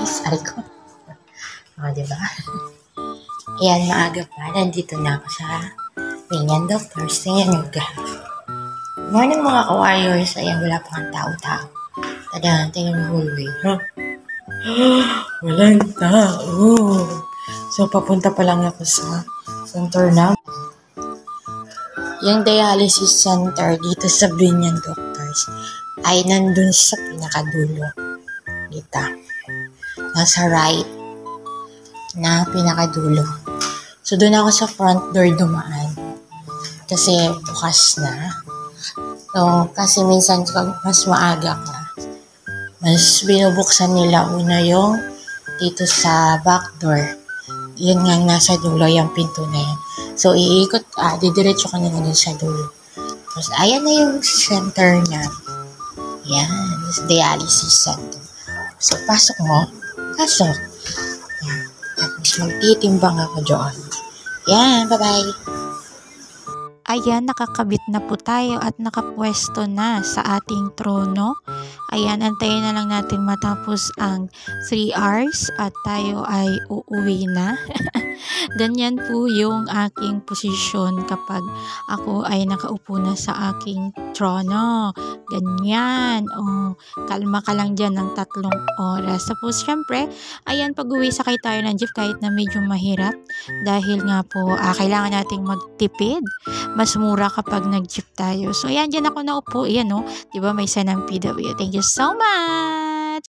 guys. Aray ko. O, diba? Ayan, maaga pa. Nandito na ako sa Ringan Doctors. Tingnan nyo ka. Morning mga ka-warriors. Ayan, wala pa kang tao-tao. Tada, tingnan mo hallway. Huh? Walang tao. So, papunta pa lang ako sa center na. Yung dialysis center dito sa Ringan Doctors ay nandun sa pinakadulo. Dito. Nasa right na pinakadulo. So, doon ako sa front door dumaan. Kasi bukas na. So, kasi minsan mas maaga ka, mas binubuksan nila una yung dito sa back door. Yun nga nasa dulo yung pinto na yan. So, iikot didiretso ka nila dun sa dulo. Tapos, ayan na yung center na. Yan, dialysis center. So, pasok mo. Pasok. Yan. Tapos, magtitimbang ako doon. Yan, bye-bye. Ayan, nakakabit na po tayo at nakapwesto na sa ating trono. Ayan, antayin na lang natin matapos ang 3 hours at tayo ay uuwi na. Ganyan po yung aking posisyon kapag ako ay nakaupo na sa aking trono. Ganyan. O, kalma ka lang dyan ng 3 oras. Tapos, syempre, ayan, pag-uwi sakay tayo ng jeep kahit na medyo mahirap. Dahil nga po, kailangan nating magtipid. Mas mura kapag nag-jeep tayo. So, ayan, dyan ako naupo. Ayan, no? Diba, may sign ng PW. Thank you so much!